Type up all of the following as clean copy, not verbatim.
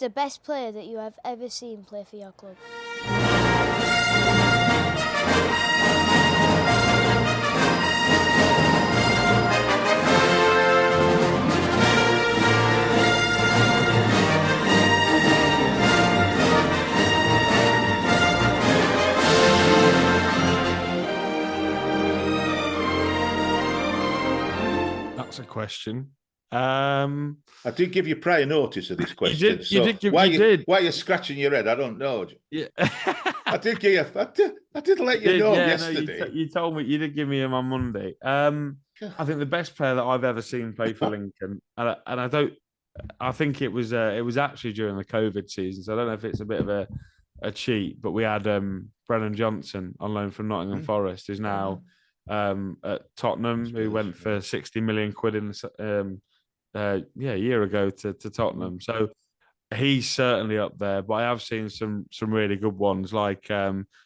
the best player that you have ever seen play for your club? That's a question. I did give you prior notice of this question. You did. Why are you scratching your head? I don't know. Yeah. I did give you. I did let you know yesterday. No, you told me. You did give me him on Monday. I think the best player that I've ever seen play for Lincoln, and I don't. I think it was actually during the COVID season. So I don't know if it's a bit of a cheat, but we had Brennan Johnson on loan from Nottingham Forest, who's now at Tottenham, who went for 60 million quid in a year ago to Tottenham. So he's certainly up there, but I have seen some really good ones like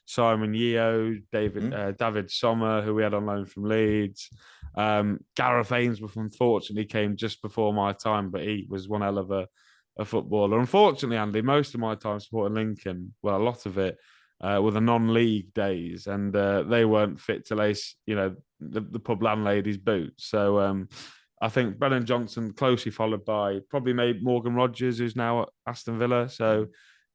Simon Yeo, David Sommer, who we had on loan from Leeds. Gareth Ainsworth, unfortunately, came just before my time, but he was one hell of a footballer. Unfortunately, Andy, most of my time supporting Lincoln, well, a lot of it, were the non-league days, and they weren't fit to lace, the pub landlady's boots. So I think Brennan Johnson, closely followed by probably maybe Morgan Rogers, who's now at Aston Villa. So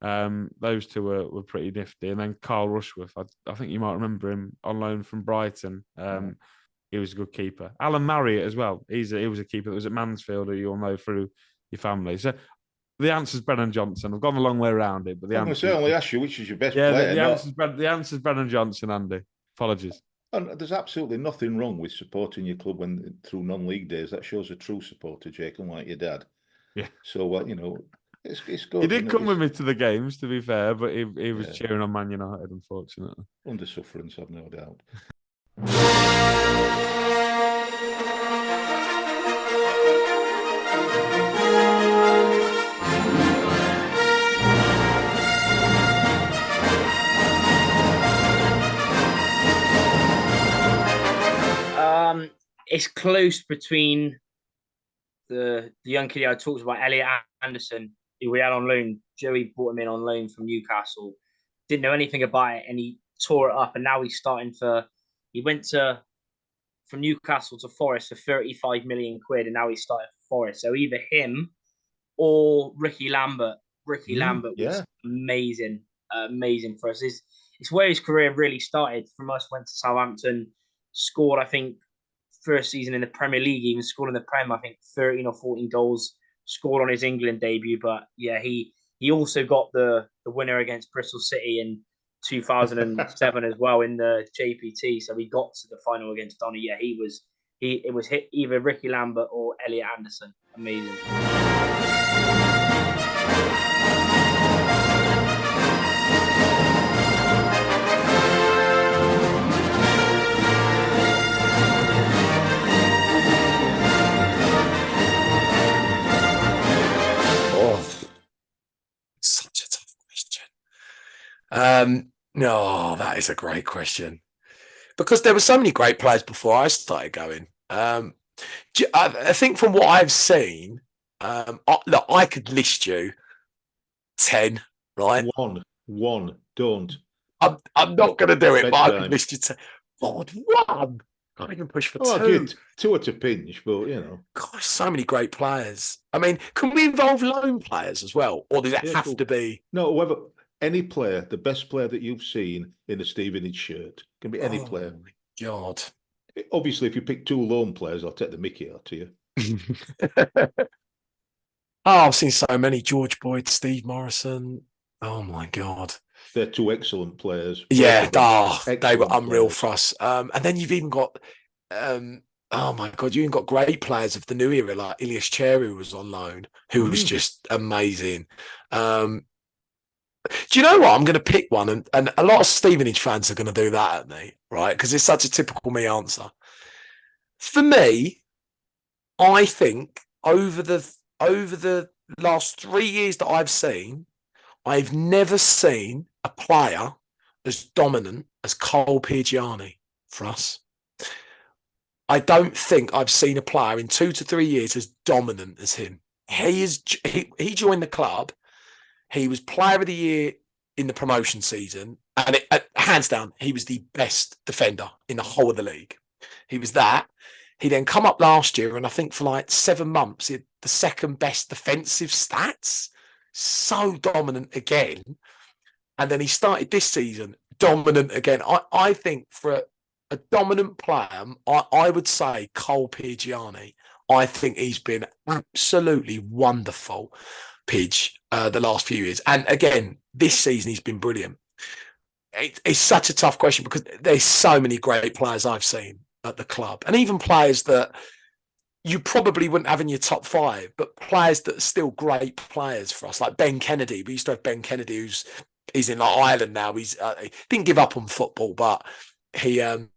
those two were pretty nifty. And then Carl Rushworth, I think you might remember him on loan from Brighton. He was a good keeper. Alan Marriott as well. He was a keeper that was at Mansfield, who you'll know through your family. So the answer's Brennan Johnson. I've gone a long way around it, but the answer. I only ask you which is your best player. The answer's Brennan Johnson, Andy. Apologies. And there's absolutely nothing wrong with supporting your club through non-league days. That shows a true supporter, Jake, unlike your dad. Yeah. So it's good. He did come with me to the games, to be fair, but he was cheering on Man United, unfortunately. Under sufferance, I've no doubt. It's close between the young kid I talked about, Elliot Anderson, who we had on loan. Joey brought him in on loan from Newcastle. Didn't know anything about it, and he tore it up. And now he's he went from Newcastle to Forest for 35 million quid, and now he's starting for Forest. So either him or Ricky Lambert. Ricky Lambert was amazing for us. It's where his career really started. From us, went to Southampton, scored, I think, first season in the Premier League, even scored in the Prem, I think 13 or 14 goals, scored on his England debut. But yeah, he also got the winner against Bristol City in 2007 as well in the JPT. So he got to the final against Donny. Yeah, it was hit either Ricky Lambert or Elliot Anderson. Amazing. No, that is a great question, because there were so many great players before I started going. I think from what I've seen, look, I could list you 10, right? One, don't. I'm not going to do it, but I could list you 10. God, one. Can't even push for two. Two at a pinch, but Gosh, so many great players. I mean, can we involve lone players as well, or does it have to be? No, whoever. Any player, the best player that you've seen in a Stevenage shirt, can be any player. Oh, my God. Obviously, if you pick two lone players, I'll take the mickey out to you. I've seen so many. George Boyd, Steve Morrison. Oh, my God. They're two excellent players. Yeah, they were unreal for us. And then you've even got, oh, my God, you even got great players of the new era, like Ilyas Cherry, who was on loan, who was just amazing. Do you know what? I'm going to pick one, and a lot of Stevenage fans are going to do that at me, right? Because it's such a typical me answer. For me, I think over the last 3 years that I've never seen a player as dominant as Cole Piergiani for us. I don't think I've seen a player in 2 to 3 years as dominant as him. He joined the club. He was player of the year in the promotion season. And hands down, he was the best defender in the whole of the league. He was that. He then come up last year, and I think for like 7 months, he had the second best defensive stats. So dominant again. And then he started this season dominant again. I think for a dominant player, I would say Cole Pigiani. I think he's been absolutely wonderful, Pidge, the last few years. And again, this season he's been brilliant. It's such a tough question because there's so many great players I've seen at the club, and even players that you probably wouldn't have in your top 5, but players that are still great players for us, like Ben Kennedy. We used to have Ben Kennedy, he's in like Ireland now. He didn't give up on football, but I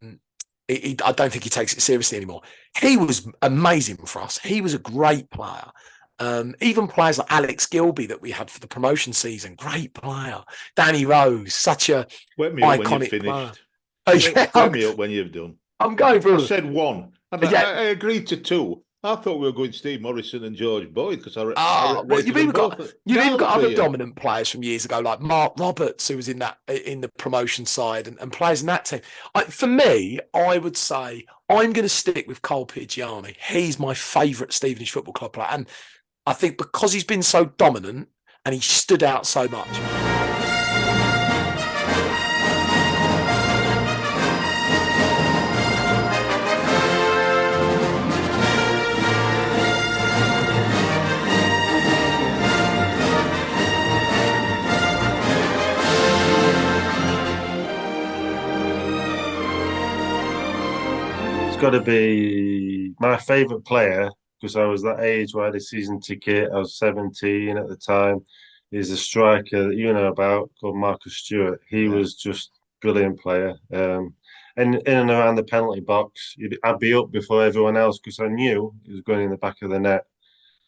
don't think he takes it seriously anymore. He was amazing for us. He was a great player. Even players like Alex Gilby that we had for the promotion season, great player. Danny Rose, such a iconic player. Wake me up when you've done. I'm going for. I said 1. I agreed to 2. I thought we were going Steve Morrison and George Boyd because you've even got other dominant players from years ago, like Mark Roberts, who was in the promotion side, and players in that team. For me, I would say I'm going to stick with Cole Pigiani. He's my favourite Stevenage Football Club player, and I think because he's been so dominant and he stood out so much. Got to be my favourite player because I was that age where I had a season ticket. I was 17 at the time. He's a striker that you know about called Marcus Stewart. He was just a brilliant player. And in and around the penalty box, I'd be up before everyone else because I knew he was going in the back of the net.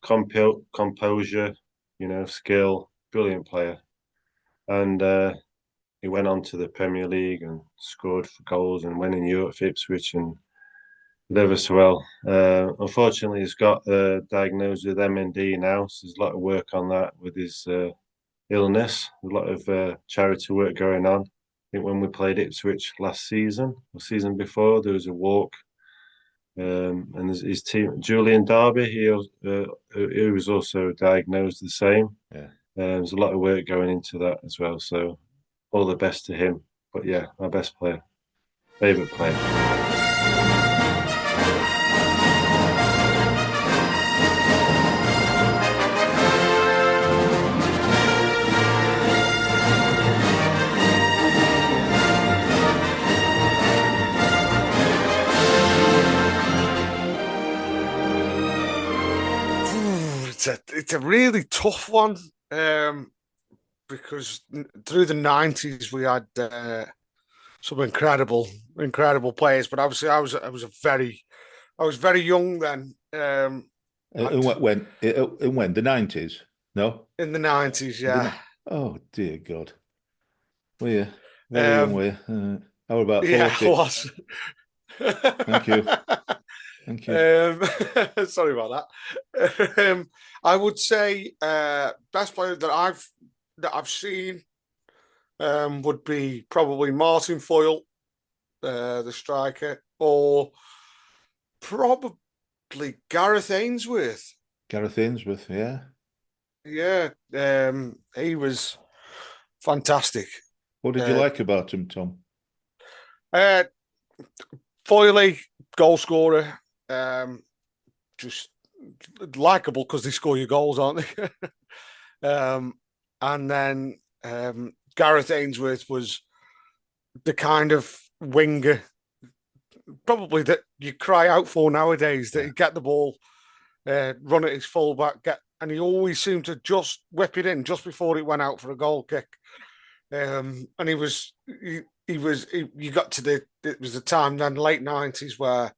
Composure, skill, brilliant player. And he went on to the Premier League and scored for goals and went in Europe for Ipswich and ever so well. Unfortunately, he's got diagnosed with MND now, so there's a lot of work on that with his illness. A lot of charity work going on. I think when we played Ipswich last season, or season before, there was a walk. And his team, Julian Darby, he was also diagnosed the same. Yeah. There's a lot of work going into that as well. So all the best to him. But yeah, my best player, favourite player. It's a really tough one because through the 90s we had some incredible players, but obviously I was very young then. When the 90s? No, in the 90s, yeah. Oh dear God, were you very young? Were you? How about 40? Yeah, I was. Thank you. Sorry about that. I would say best player that I've seen would be probably Martin Foyle, the striker, or probably Gareth Ainsworth. Gareth Ainsworth, yeah. Yeah, he was fantastic. What did you like about him, Tom? Foyle, goal scorer. Just likable because they score your goals, aren't they? And then Gareth Ainsworth was the kind of winger probably that you cry out for nowadays, that he'd get the ball, run at his fullback, and he always seemed to just whip it in just before it went out for a goal kick. And it was the time then, late 90s, where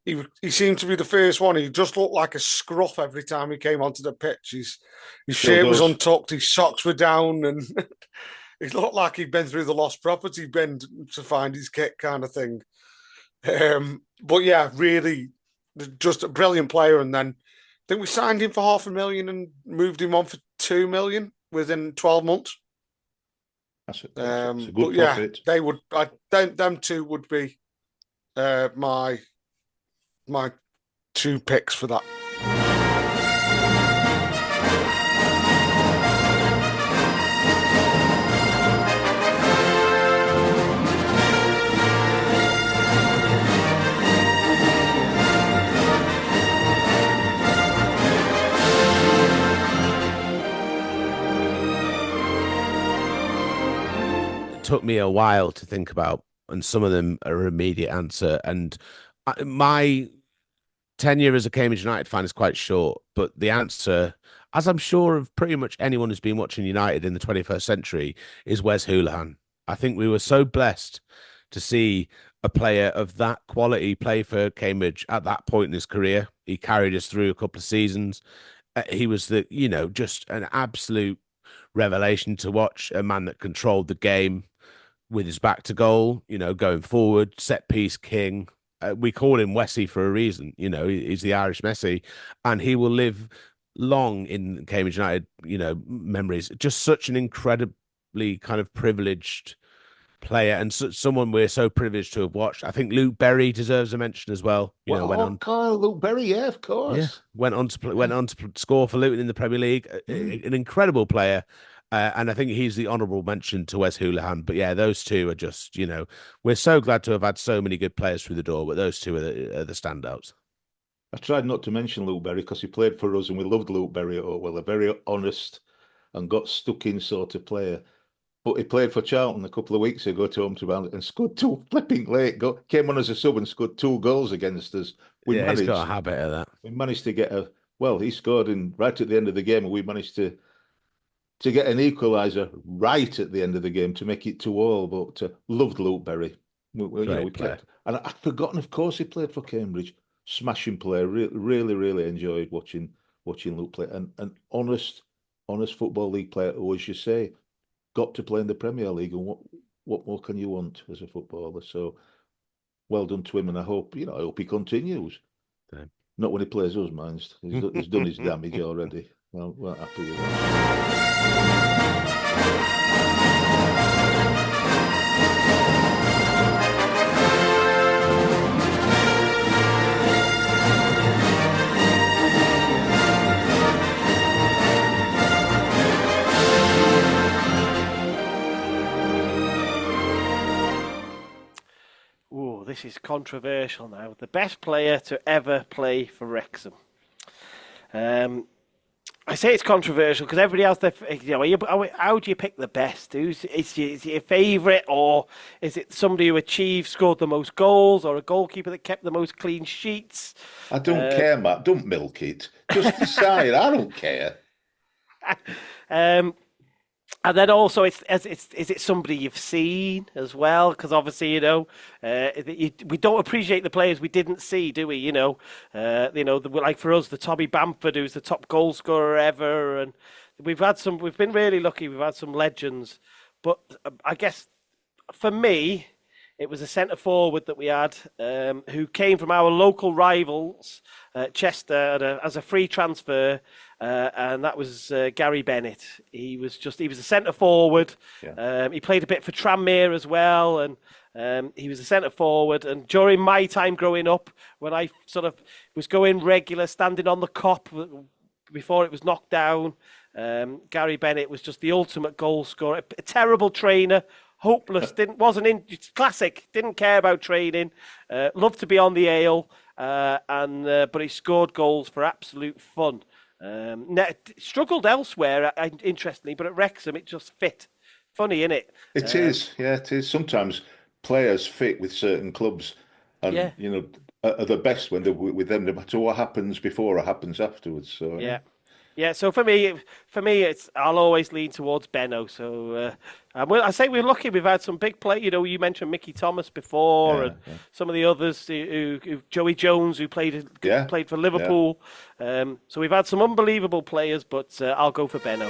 he seemed to be the first one. He just looked like a scruff every time he came onto the pitch. His shirt was untucked, his socks were down, and it looked like he'd been through the lost property bin to find his kit, kind of thing. But yeah, really, just a brilliant player. And then I think we signed him for $500,000 and moved him on for $2 million. within 12 months. That's a good but profit. they would. Them two would be my two picks for that. Took me a while to think about, and some of them are immediate answer. And my tenure as a Cambridge United fan is quite short, but the answer, as I'm sure of pretty much anyone who's been watching United in the 21st century, is Wes Hoolahan. I think we were so blessed to see a player of that quality play for Cambridge at that point in his career. He carried us through a couple of seasons. He was just an absolute revelation to watch, a man that controlled the game with his back to goal, going forward, set piece king. We call him Wessie for a reason. He's the Irish Messi, and he will live long in Cambridge United, memories. Just such an incredibly kind of privileged player, and someone we're so privileged to have watched. I think Luke Berry deserves a mention as well. Luke Berry, yeah, of course. Yeah, went on to score for Luton in the Premier League. An incredible player. And I think he's the honourable mention to Wes Hoolahan. But yeah, those two are just, we're so glad to have had so many good players through the door, but those two are the standouts. I tried not to mention Luke Berry because he played for us and we loved Luke Berry at Oakwell, a very honest and got stuck in sort of player. But he played for Charlton a couple of weeks ago to home to Barnsley and scored two flipping late. Came on as a sub and scored 2 goals against us. He's got a habit of that. We managed to get he scored right at the end of the game and we managed to get an equaliser right at the end of the game to make it 2-2, but loved Luke Berry. We kept, and I'd forgotten, of course, he played for Cambridge. Smashing player. Really, really enjoyed watching Luke play. And honest Football League player who, as you say, got to play in the Premier League. And what more can you want as a footballer? So well done to him, and I hope he continues. Yeah. Not when he plays us, mind. He's done his damage already. Well, we're happy with that. Oh, this is controversial now. The best player to ever play for Wrexham. I say it's controversial because everybody else, how do you pick the best? Is it your favourite, or is it somebody who scored the most goals, or a goalkeeper that kept the most clean sheets? I don't care, Matt. Don't milk it. Just decide. I don't care. And then also, is it somebody you've seen as well? Because obviously, we don't appreciate the players we didn't see, do we? Like for us, the Tommy Bamford, who's the top goal scorer ever, and we've been really lucky. We've had some legends, but I guess for me, it was a centre forward that we had who came from our local rivals, Chester, as a free transfer. And that was Gary Bennett. He was a centre forward. Yeah. He played a bit for Tranmere as well, and he was a centre forward. And during my time growing up, when I sort of was going regular, standing on the Kop before it was knocked down, Gary Bennett was just the ultimate goal scorer. A terrible trainer, hopeless. Classic. Didn't care about training. Loved to be on the ale, but he scored goals for absolute fun. Struggled elsewhere, interestingly, but at Wrexham it just fit. Funny, isn't it? It is, yeah, it is. Sometimes players fit with certain clubs, and are the best when they're with them, no matter what happens before or happens afterwards. So yeah. So for me, I'll always lean towards Benno. So I say we're lucky. We've had some big play. You mentioned Mickey Thomas before, and some of the others. Who Joey Jones, who played for Liverpool. Yeah. So we've had some unbelievable players, but I'll go for Benno.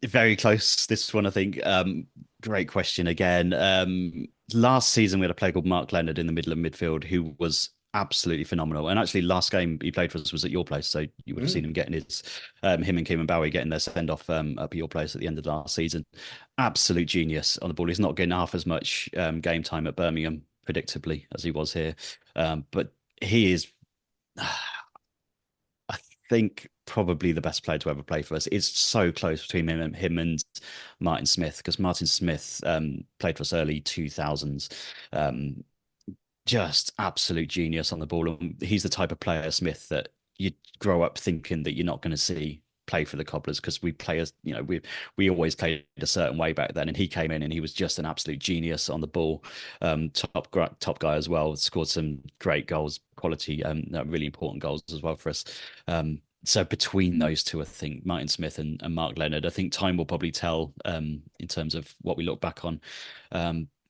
Very close, this one, I think. Great question again. Last season, we had a player called Mark Leonard in the middle of midfield who was absolutely phenomenal. And actually, last game he played for us was at your place, so you would have seen him getting his, him and Kim and Bowie getting their send off up at your place at the end of last season. Absolute genius on the ball. He's not getting half as much game time at Birmingham, predictably, as he was here, but he is, I think, probably the best player to ever play for us. It's so close between him and Martin Smith, because Martin Smith played for us early 2000s. Just absolute genius on the ball. And he's the type of player, Smith, that you grow up thinking that you're not going to see play for the Cobblers, because we play as, you know, we always played a certain way back then. And he came in and he was just an absolute genius on the ball. Top guy as well. Scored some great goals, quality, really important goals as well for us. So between those two, I think Martin Smith and Mark Leonard, I think time will probably tell in terms of what we look back on.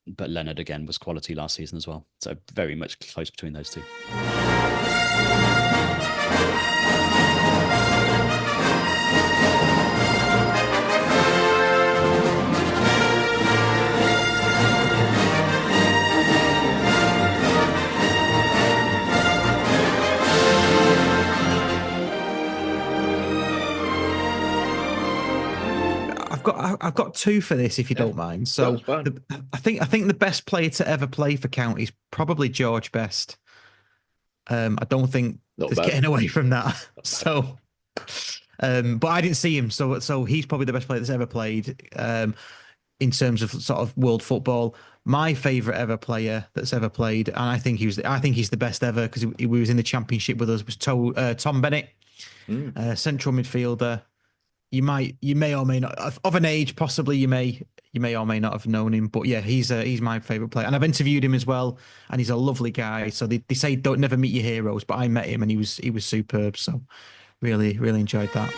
But Leonard, again, was quality last season as well. So very much close between those two. I've got two for this, if you don't mind. So I think the best player to ever play for County is probably George Best. I don't think there's getting away from that. So, but I didn't see him, so he's probably the best player that's ever played in terms of sort of world football. My favourite ever player that's ever played, and I think he's the best ever because he was in the Championship with us, was Tom Bennett, central midfielder. You may or may not, of an age, possibly you may or may not have known him, but yeah, he's my favourite player, and I've interviewed him as well, and he's a lovely guy. So they say don't never meet your heroes, but I met him and he was superb. So really enjoyed that.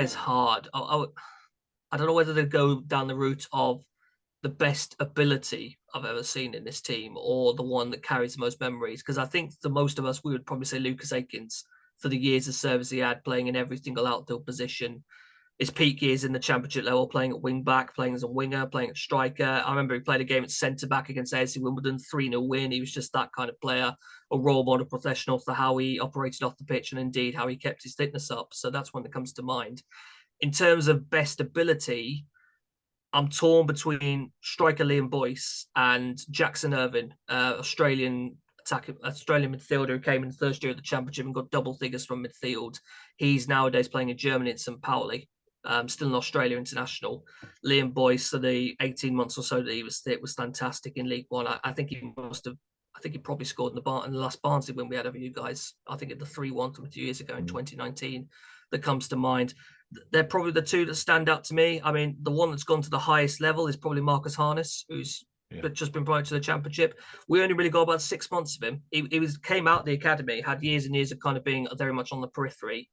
It's hard. I don't know whether to go down the route of the best ability I've ever seen in this team or the one that carries the most memories, because I think the most of us, we would probably say Lucas Akins, for the years of service he had, playing in every single outfield position. His peak years in the Championship level, playing at wing back, playing as a winger, playing at striker. I remember he played a game at centre back against AFC Wimbledon, 3-0 win. He was just that kind of player, a role model professional for how he operated off the pitch and indeed how he kept his fitness up. So that's one that comes to mind. In terms of best ability, I'm torn between striker Liam Boyce and Jackson Irvine, Australian midfielder who came in the first year of the Championship and got double figures from midfield. He's nowadays playing in Germany at St. Pauli. Still an Australia international. Liam Boyce, for the 18 months or so that he was there, was fantastic in League One. I think he probably scored in the last Barnsley win we had over you guys. I think at the 3-1 from a few years ago in 2019 that comes to mind. They're probably the two that stand out to me. I mean, the one that's gone to the highest level is probably Marcus Harness, who's just been promoted to the Championship. We only really got about 6 months of him. He came out of the academy, had years and years of kind of being very much on the periphery.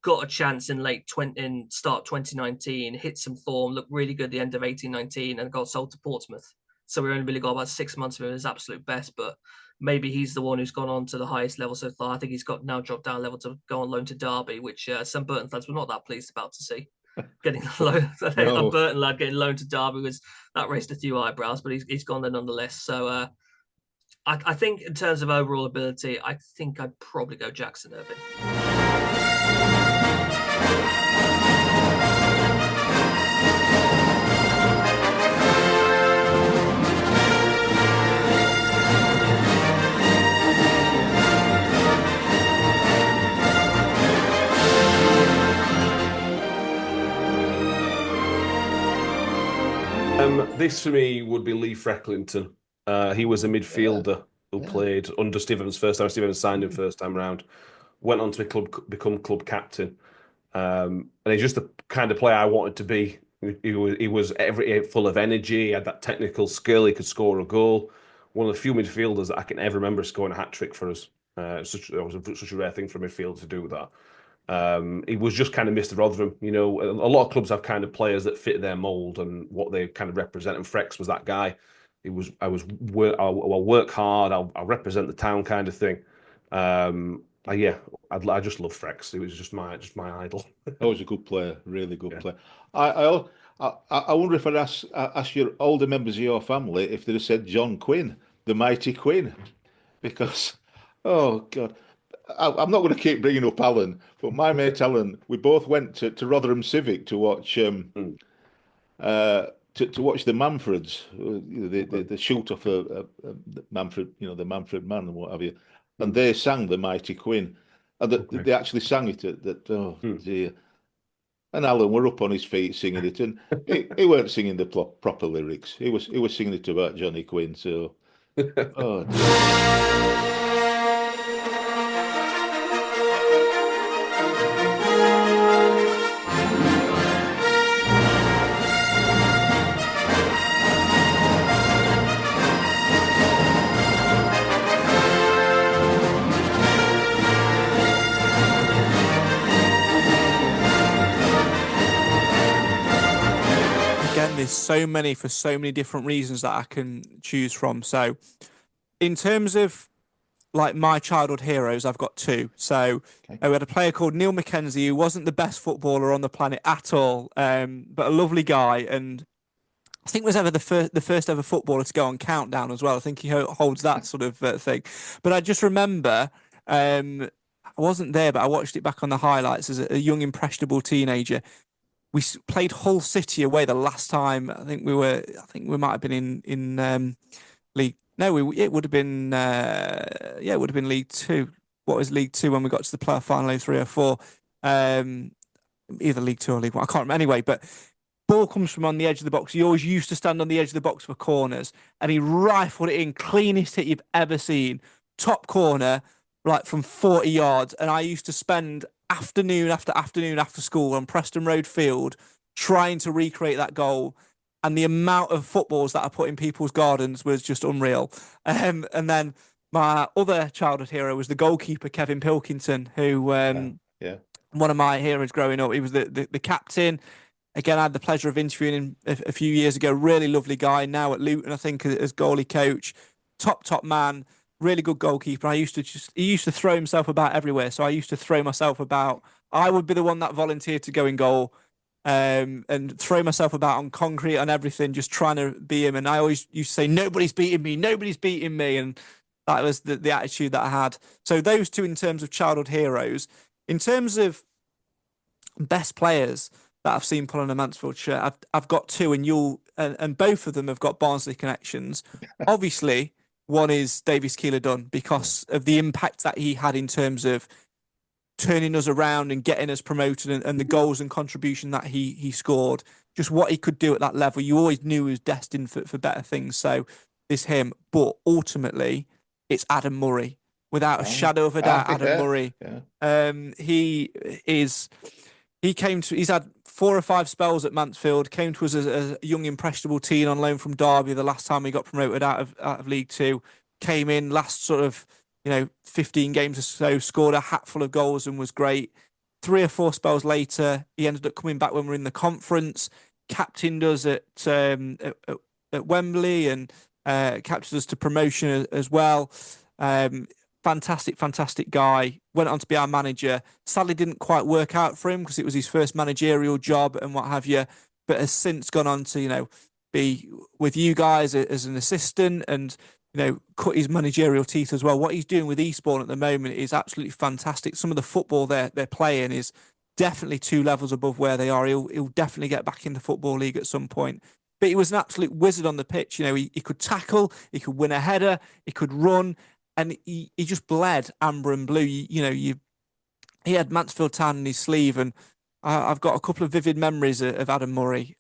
Got a chance in start 2019, hit some form, looked really good at the end of 18-19, and got sold to Portsmouth. So we only really got about 6 months of him at his absolute best, but maybe he's the one who's gone on to the highest level so far. I think he's got now dropped down a level to go on loan to Derby, which some Burton fans were not that pleased about to see. Getting a Burton lad getting loaned to Derby, that raised a few eyebrows, but he's gone there nonetheless. So I think in terms of overall ability, I think I'd probably go Jackson Irvine. This for me would be Lee Frecklington. He was a midfielder who played under Stevens first time. Stevens signed him first time round. Went on to become club captain. And he's just the kind of player I wanted to be. He was full of energy. He had that technical skill. He could score a goal. One of the few midfielders that I can ever remember scoring a hat trick for us. It was such a rare thing for a midfielder to do that. He was just kind of Mr. Rotherham. You know, a lot of clubs have kind of players that fit their mould and what they kind of represent. And Frex was that guy. I'll work hard. I'll represent the town kind of thing. I just love Frex. It was just my idol. He was a good player, really good player. I wonder if I'd ask your older members of your family if they'd have said John Quinn, the mighty Quinn, because oh God, I'm not going to keep bringing up Alan, but my mate Alan, we both went to Rotherham Civic to watch to watch the Manfreds, the shoot off Manfred, the Manfred Man and what have you, and they sang the mighty Quinn, and they actually sang it at oh dear. And Alan were up on his feet singing it, and he weren't singing the proper lyrics. He was singing it about Johnny Quinn. So, oh dear. There's so many for so many different reasons that I can choose from. So in terms of like my childhood heroes, I've got two. So we had a player called Neil Mackenzie, who wasn't the best footballer on the planet at all, but a lovely guy. And I think was ever the first ever footballer to go on Countdown as well. I think he holds that sort of thing. But I just remember, I wasn't there, but I watched it back on the highlights as a young, impressionable teenager. We played Hull City away the last time. I think we might have been in League. No, it would have been it would have been League Two. What was League Two when we got to the playoff final in 3 or 4? Either League Two or League One. I can't remember. Anyway, but ball comes from on the edge of the box. He always used to stand on the edge of the box for corners, and he rifled it in, cleanest hit you've ever seen, top corner, like from 40 yards. And I used to spend afternoon after afternoon after school on Preston Road Field trying to recreate that goal, and the amount of footballs that I put in people's gardens was just unreal. And then my other childhood hero was the goalkeeper Kevin Pilkington, who one of my heroes growing up. He was the captain. Again, I had the pleasure of interviewing him a few years ago. Really lovely guy. Now at Luton, I think, as goalie coach. Top man. Really good goalkeeper. He used to throw himself about everywhere. So I used to throw myself about. I would be the one that volunteered to go in goal, and throw myself about on concrete and everything, just trying to be him. And I always used to say, "Nobody's beating me. Nobody's beating me." And that was the attitude that I had. So those two in terms of childhood heroes. In terms of best players that I've seen pull on a Mansfield shirt, I've got two, and both of them have got Barnsley connections. Obviously. One is Davies Keeler-Dunn because of the impact that he had in terms of turning us around and getting us promoted, and the goals and contribution that he scored. Just what he could do at that level. You always knew he was destined for better things. So it's him. But ultimately, it's Adam Murray. Without a shadow of a doubt, Adam Murray. Yeah. He's had 4 or 5 spells at Mansfield, came to us as a young, impressionable teen on loan from Derby the last time we got promoted out of League Two. Came in last sort of, 15 games or so, scored a hatful of goals and was great. 3 or 4 spells later, he ended up coming back when we were in the conference, captained us at Wembley and captured us to promotion as well. Fantastic guy. Went on to be our manager. Sadly, didn't quite work out for him because it was his first managerial job and what have you. But has since gone on to, be with you guys as an assistant and, cut his managerial teeth as well. What he's doing with Eastbourne at the moment is absolutely fantastic. Some of the football they're playing is definitely 2 levels above where they are. He'll definitely get back in the Football League at some point. But he was an absolute wizard on the pitch. He could tackle, he could win a header, he could run. And he just bled amber and blue. He had Mansfield Town in his sleeve, and I've got a couple of vivid memories of Adam Murray.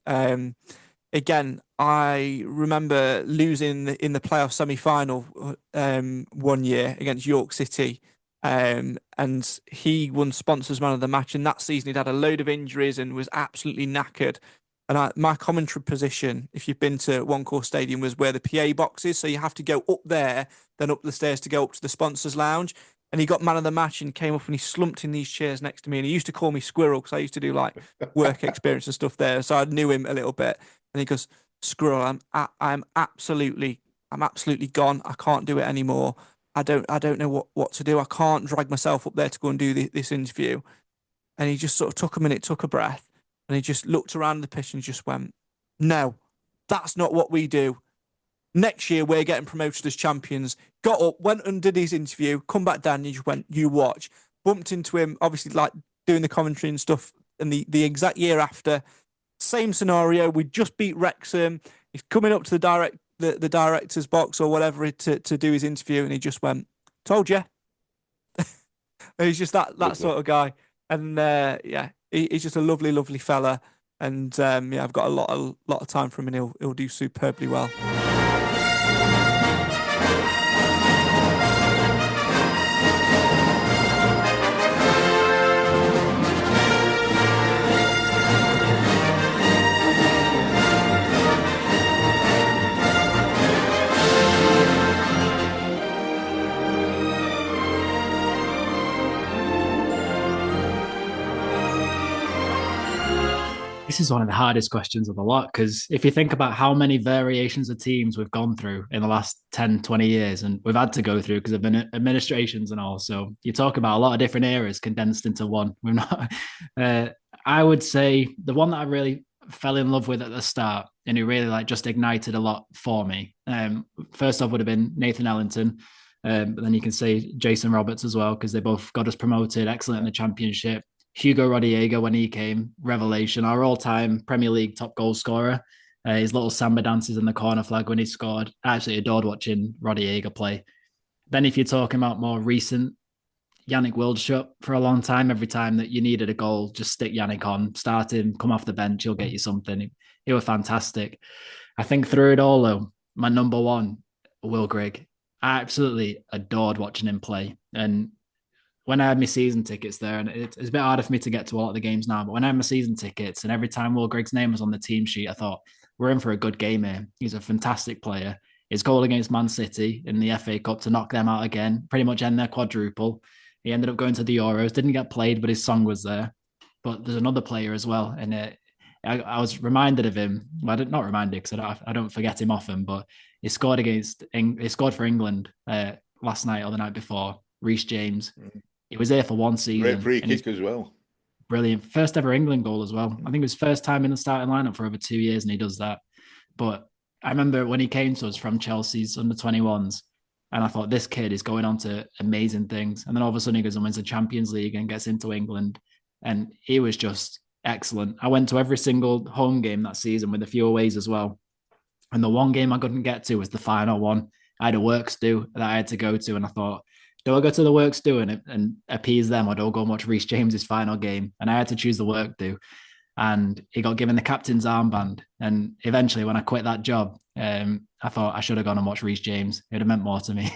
Again, I remember losing in the playoff semi-final one year against York City, and he won Sponsors Man of the Match. And that season, he'd had a load of injuries and was absolutely knackered. And my commentary position, if you've been to One Call Stadium, was where the PA box is. So you have to go up there, then up the stairs to go up to the sponsors lounge. and he got man of the match and came up and he slumped in these chairs next to me. And he used to call me Squirrel because I used to do like work experience and stuff there. So I knew him a little bit. And he goes, Squirrel, I'm absolutely gone. I can't do it anymore. I don't know what to do. I can't drag myself up there to go and do this interview. And he just sort of took a minute, took a breath, and he just looked around the pitch and just went, no, that's not what we do. Next year, we're getting promoted as champions. Got up, went and did his interview, come back down, and he just went, you watch. Bumped into him, obviously, like doing the commentary and stuff. And the exact year after, same scenario. We just beat Wrexham. He's coming up to the director's box or whatever to do his interview, and he just went, told you. He's just that sort of guy. And he's just a lovely, lovely fella. And I've got a lot of time for him, and he'll do superbly well. This is one of the hardest questions of the lot, because if you think about how many variations of teams we've gone through in the last 10, 20 years, and we've had to go through because of administrations and all. So you talk about a lot of different eras condensed into one. We're not. I would say the one that I really fell in love with at the start and who really just ignited a lot for me. First off would have been Nathan Ellington. But then you can say Jason Roberts as well, because they both got us promoted, excellent in the championship. Hugo Rodiega, when he came, revelation, our all-time Premier League top goal scorer. His little samba dances in the corner flag when he scored. I absolutely adored watching Rodiega play. Then if you're talking about more recent, Yannick Wildschut for a long time. Every time that you needed a goal, just stick Yannick on, start him, come off the bench, he'll get you something. He was fantastic. I think through it all, though, my number one, Will Grigg. I absolutely adored watching him play. And when I had my season tickets there, and it's a bit harder for me to get to a lot of the games now, but when I had my season tickets and every time Will Grigg's name was on the team sheet, I thought, we're in for a good game here. He's a fantastic player. His goal against Man City in the FA Cup to knock them out again, pretty much end their quadruple. He ended up going to the Euros, didn't get played, but his song was there. But there's another player as well. And I was reminded of him. Well, not reminded because I don't forget him often, but he scored for England last night or the night before, Reece James. He was there for one season. Great free kick as well. Brilliant. First ever England goal as well. I think it was first time in the starting lineup for over 2 years, and he does that. But I remember when he came to us from Chelsea's under-21s, and I thought, this kid is going on to amazing things. And then all of a sudden he goes and wins the Champions League and gets into England. And he was just excellent. I went to every single home game that season with a few aways as well. And the one game I couldn't get to was the final one. I had a works do that I had to go to. And I thought, do I go to the works do and appease them, or do I go and watch Reece James's final game? And I had to choose the work do. And he got given the captain's armband. And eventually, when I quit that job, I thought I should have gone and watched Reece James. It would have meant more to me.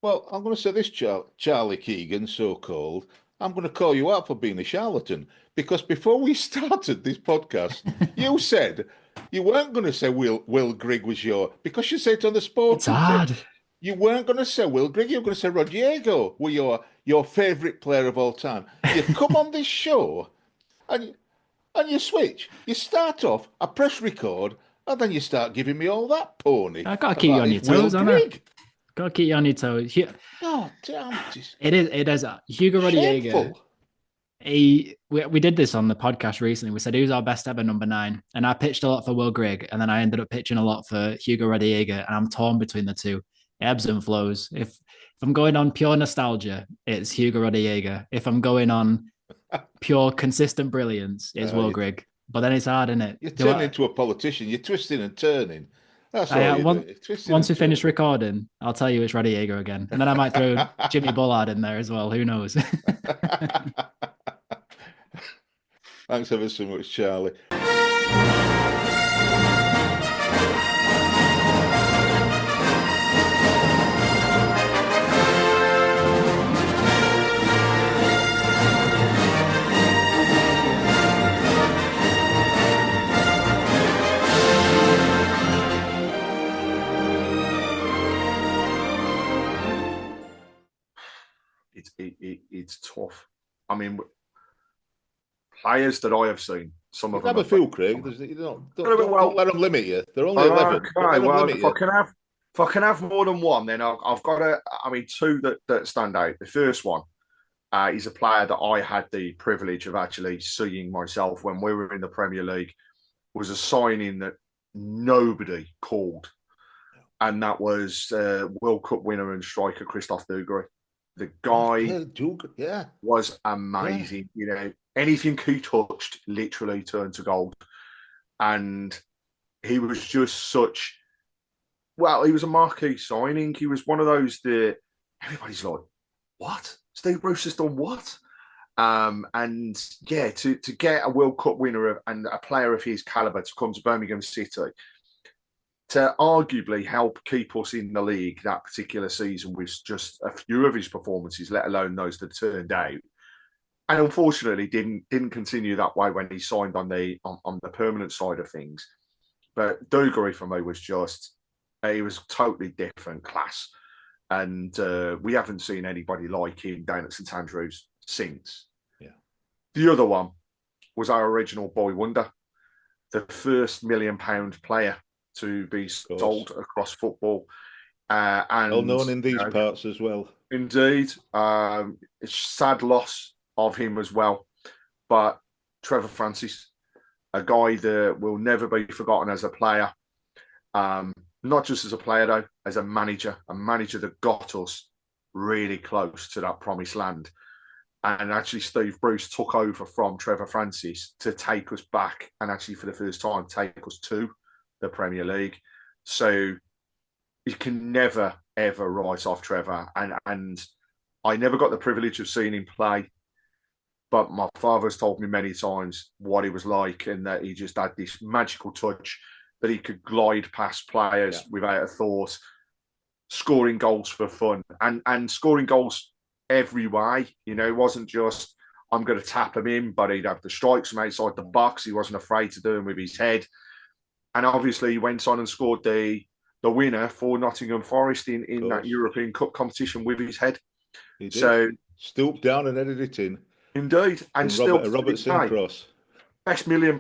Well, I'm going to say this, Charlie Keegan, so-called. I'm going to call you out for being a charlatan, because before we started this podcast, you said you weren't going to say Will Grigg was because you said it on the sports. It's hard. You weren't going to say Will Grigg. You were going to say Rodiego were your favourite player of all time. You come on this show and you switch. You start off, I press record, and then you start giving me all that pony. I got to keep you on your toes, haven't I? Got to keep you on your toes. Oh, damn. It is. Hugo Rodiega. We did this on the podcast recently. We said who's our best ever number 9, and I pitched a lot for Will Grigg, and then I ended up pitching a lot for Hugo Rodiega, and I'm torn between the two. Ebbs and flows. If I'm going on pure nostalgia, it's Hugo Rodiega. If I'm going on pure consistent brilliance, it's Will Grigg. But then it's hard, isn't it? You're turning into a politician. You're twisting and turning. That's all once we finish recording, I'll tell you it's Rodiega again. And then I might throw Jimmy Bullard in there as well. Who knows? Thanks ever so much, Charlie. it's tough. I mean, players that I have seen, some of them have a few, Craig. Don't let them limit you. They're only 11. Okay, well, if I can have more than one, then I've got two that stand out. The first one is a player that I had the privilege of actually seeing myself when we were in the Premier League. Was a signing that nobody called, and that was World Cup winner and striker Christophe Dugarry. The guy was amazing. Yeah. You know, anything he touched literally turned to gold, and he was just such. Well, he was a marquee signing. He was one of those that everybody's like, "What? Steve Bruce has done what?" And yeah, to get a World Cup winner and a player of his caliber to come to Birmingham City to arguably help keep us in the league that particular season with just a few of his performances, let alone those that turned out, and unfortunately didn't continue that way when he signed on the permanent side of things. But Dugarry for me was just he was totally different class, and we haven't seen anybody like him down at St Andrews since. The other one was our original boy wonder, the first £1 million player to be sold across football. And well known in these parts as well. Indeed. It's a sad loss of him as well. But Trevor Francis, a guy that will never be forgotten as a player. Not just as a player, though, as a manager that got us really close to that promised land. And actually, Steve Bruce took over from Trevor Francis to take us back and actually, for the first time, take us to the Premier League. So you can never, ever write off Trevor. And I never got the privilege of seeing him play, but my father's told me many times what he was like and that he just had this magical touch that he could glide past players without a thought, scoring goals for fun and scoring goals every way. You know, it wasn't just, I'm going to tap him in, but he'd have the strikes from outside the box. He wasn't afraid to do them with his head. And obviously he went on and scored the winner for Nottingham Forest in that European Cup competition with his head. He did. So stooped down and headed it in. Indeed. And still Robertson cross. Best £1 million,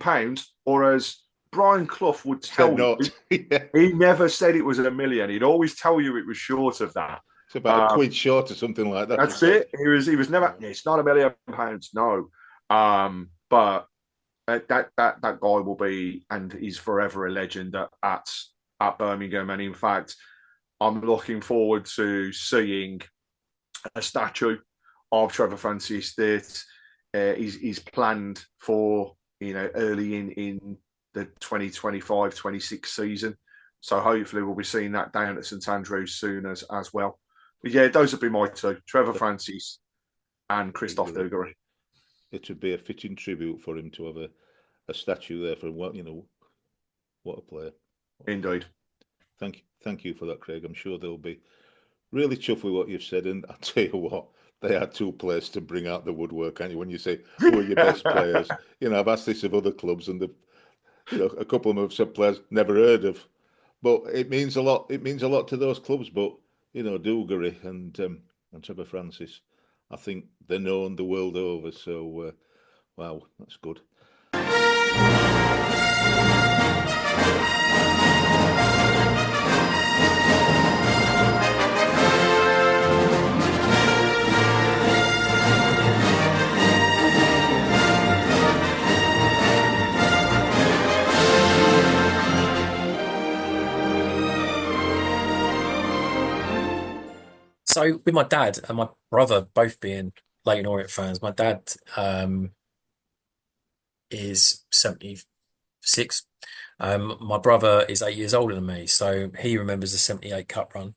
or as Brian Clough would tell you, he never said it was $1 million. He'd always tell you it was short of that. It's about a quid short or something like that. That's it. He was never. It's not £1 million. No, but that guy will be, and he's forever a legend at Birmingham. And in fact, I'm looking forward to seeing a statue of Trevor Francis that is planned for early in the 2025-26 season. So hopefully we'll be seeing that down at St Andrews soon as well. But yeah, those would be my two: Trevor Francis and Christophe Dugarry. It would be a fitting tribute for him to have a statue there for him. What a player! Indeed. Thank you for that, Craig. I'm sure they'll be really chuffed with what you've said. And I'll tell you what, they are two players to bring out the woodwork, aren't you? When you say who are your best players, I've asked this of other clubs, and a couple of them have said players never heard of, but it means a lot. It means a lot to those clubs. But Dugarry and Trevor Francis, I think they're known the world over. So, wow, that's good. So with my dad and my brother both being Leyton Orient fans, my dad is 76. My brother is 8 years older than me, so he remembers the 78 Cup run.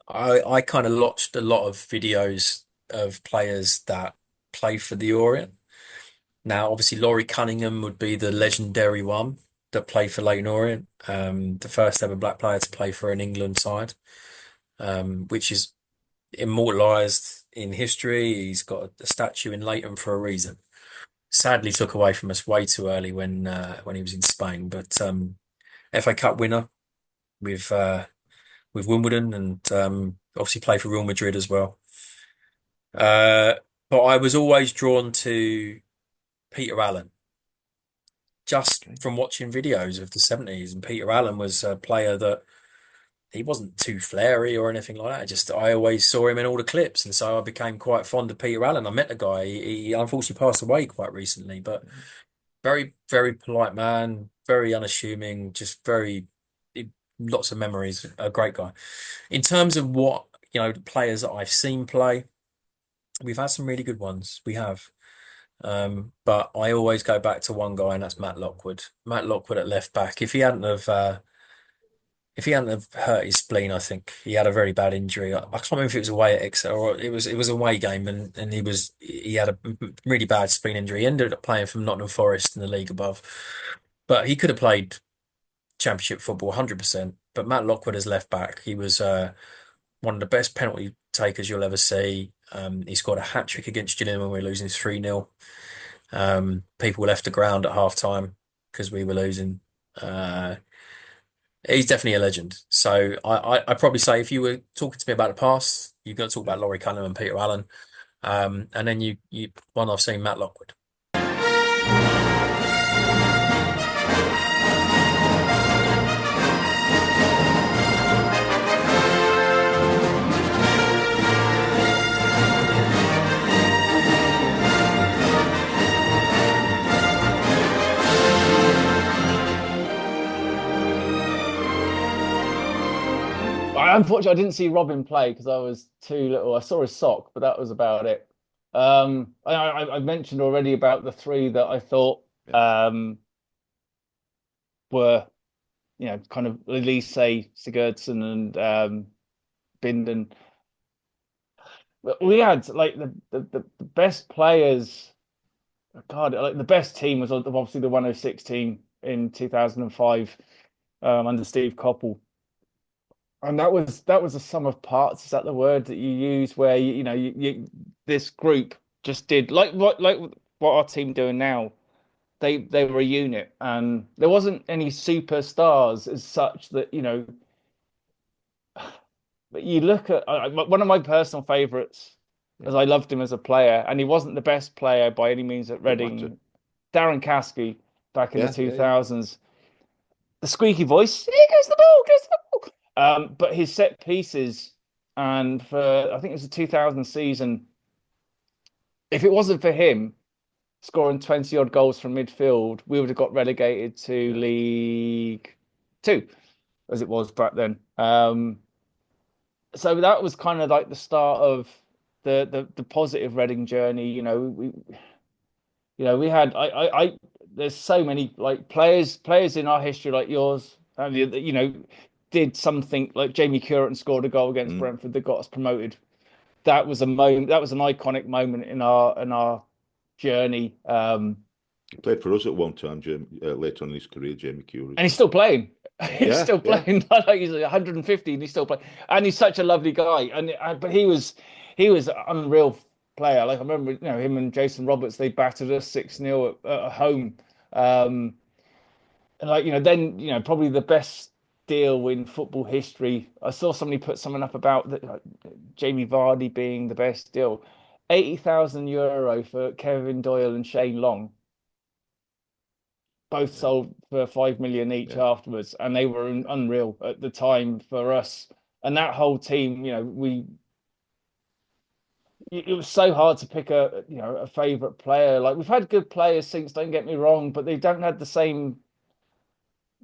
I kind of watched a lot of videos of players that play for the Orient. Now, obviously, Laurie Cunningham would be the legendary one that played for Leyton Orient, the first ever black player to play for an England side. Which is immortalised in history. He's got a statue in Leyton for a reason. Sadly, took away from us way too early when he was in Spain. But FA Cup winner with Wimbledon, and obviously played for Real Madrid as well. But I was always drawn to Peter Allen, just from watching videos of the 70s. And Peter Allen was a player that he wasn't too flary or anything like that. Just I always saw him in all the clips, and so I became quite fond of Peter Allen. I met the guy. He unfortunately passed away quite recently, but very, very polite man, very unassuming, just very lots of memories. A great guy. In terms of what the players that I've seen play, we've had some really good ones. We have. But I always go back to one guy, and that's Matt Lockwood. Matt Lockwood at left back. If he hadn't have hurt his spleen, I think he had a very bad injury. I can't remember if it was away at Exeter or it was a away game, and he had a really bad spleen injury. He ended up playing for Nottingham Forest in the league above, but he could have played Championship football 100%. But Matt Lockwood as left back, he was one of the best penalty takers you'll ever see. He scored a hat trick against Gillingham when we were losing 3-0. People left the ground at half time because we were losing. He's definitely a legend. So I'd probably say if you were talking to me about the past, you've got to talk about Laurie Cunningham and Peter Allen. And then you one I've seen, Matt Lockwood. Unfortunately, I didn't see Robin play because I was too little. I saw his sock, but that was about it. I mentioned already about the three that I thought were, kind of Elise, Sigurdsson, and Binden. But we had like the best players. God, like the best team was obviously the 106 team in 2005 under Steve Coppell. And that was a sum of parts. Is that the word that you use? Where you this group just did like what our team doing now. They were a unit, and there wasn't any superstars as such that But you look at one of my personal favourites, as I loved him as a player, and he wasn't the best player by any means at Reading. Darren Caskey back in the 2000s. The squeaky voice. Here goes the ball. Goes the ball. But his set pieces, and for I think it was the 2000 season, if it wasn't for him scoring 20 odd goals from midfield, we would have got relegated to League Two, as it was back then. So that was kind of like the start of the positive Reading journey. We had there's so many like players in our history like yours, did something like Jamie Curran scored a goal against Brentford that got us promoted. That was a moment. That was an iconic moment in our journey. He played for us at one time, later on in his career, Jamie Curran. And he's still playing. He's still playing. Like he's 150 and he's still playing. And he's such a lovely guy. But he was an unreal player. Like I remember, him and Jason Roberts, they battered us 6-0 at home. And then probably the best deal in football history. I saw somebody put something up about Jamie Vardy being the best deal. €80,000 for Kevin Doyle and Shane Long. Both sold for 5 million each afterwards, and they were unreal at the time for us. And that whole team, it was so hard to pick a favourite player. Like we've had good players since, don't get me wrong, but they don't have the same.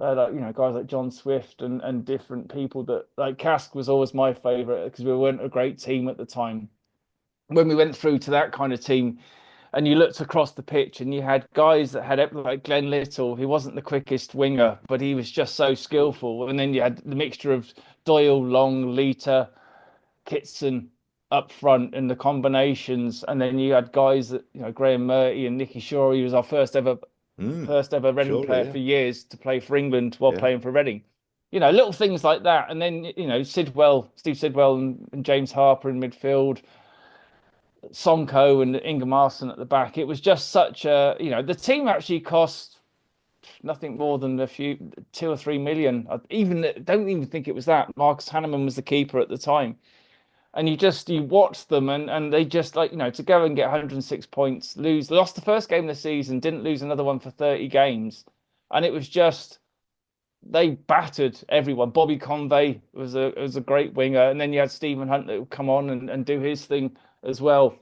Guys like John Swift and different people that like Cask was always my favourite because we weren't a great team at the time. When we went through to that kind of team, and you looked across the pitch and you had guys that had like Glenn Little, he wasn't the quickest winger, but he was just so skillful. And then you had the mixture of Doyle, Long, Lita, Kitson up front and the combinations. And then you had guys that, Graham Murty and Nicky Shorey, who was our first ever Reading player for years to play for England while playing for Reading. Little things like that. And then, Steve Sidwell and James Harper in midfield, Sonko and Ingemarson at the back. It was just such a, the team actually cost nothing more than a few, 2 or 3 million. Don't even think it was that. Marcus Hanneman was the keeper at the time. and you watch them, and they just like, to go and get 106 points, lost the first game of the season, didn't lose another one for 30 games, and it was just they battered everyone. Bobby Convey was a great winger, and then you had Stephen Hunt that would come on and do his thing as well.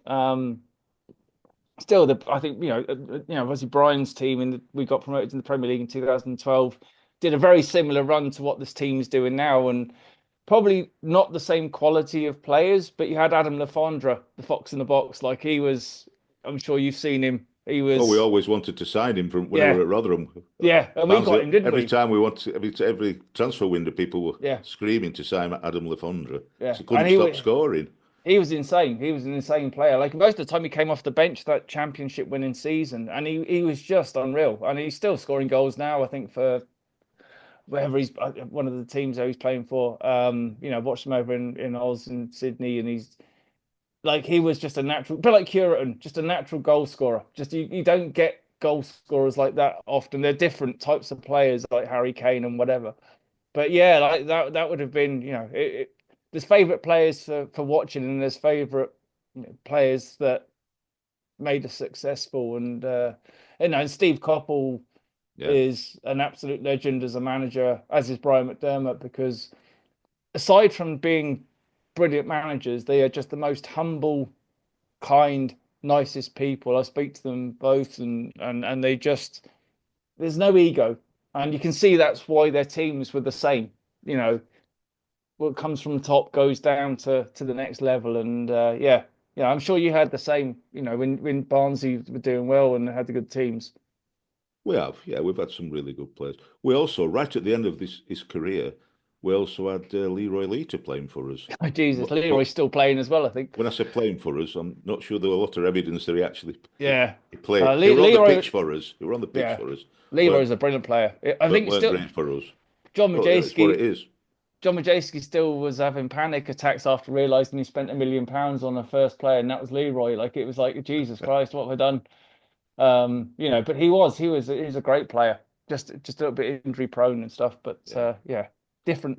Still, I think obviously Brian's team, and we got promoted in the Premier League in 2012, did a very similar run to what this team is doing now, and probably not the same quality of players, but you had Adam Lafondra, the fox in the box. Like he was, I'm sure you've seen him. He was. Oh, we always wanted to sign him from when we were at Rotherham. Yeah, and we got him, didn't every we? Time we every transfer window, people were screaming to sign Adam Lafondra. Yeah, he couldn't stop scoring. He was insane. He was an insane player. Like most of the time, he came off the bench that championship winning season, and he was just unreal. And he's still scoring goals now. I think for wherever he's one of the teams that he's playing for. Watched him over in Oz and Sydney, and he's like he was just a natural, but like Curitan, just a natural goal scorer. Just you don't get goal scorers like that often. They're different types of players, like Harry Kane and whatever. But yeah, like that would have been there's favourite players for watching, and there's favourite players that made us successful. And Steve Coppell is an absolute legend as a manager, as is Brian McDermott, because aside from being brilliant managers, they are just the most humble, kind, nicest people. I speak to them both, and they just, there's no ego, and you can see that's why their teams were the same. What comes from the top goes down to the next level, and I'm sure you had the same. When Barnsley were doing well and had the good teams. We have, we've had some really good players. We also, right at the end of his career, we also had Leroy Lita playing for us. Oh, Jesus, Leroy's still playing as well, I think. When I say playing for us, I'm not sure there was a lot of evidence that he actually he played. He were on the pitch for us. He were on the pitch for us. Leroy's a brilliant player. I think it's still great for us. John Majewski. What it is. John Majewski still was having panic attacks after realising he spent £1 million on a first player, and that was Leroy. Like it was like, Jesus Christ, what have I done? But he was a great player. Just a little bit injury prone and stuff. But different.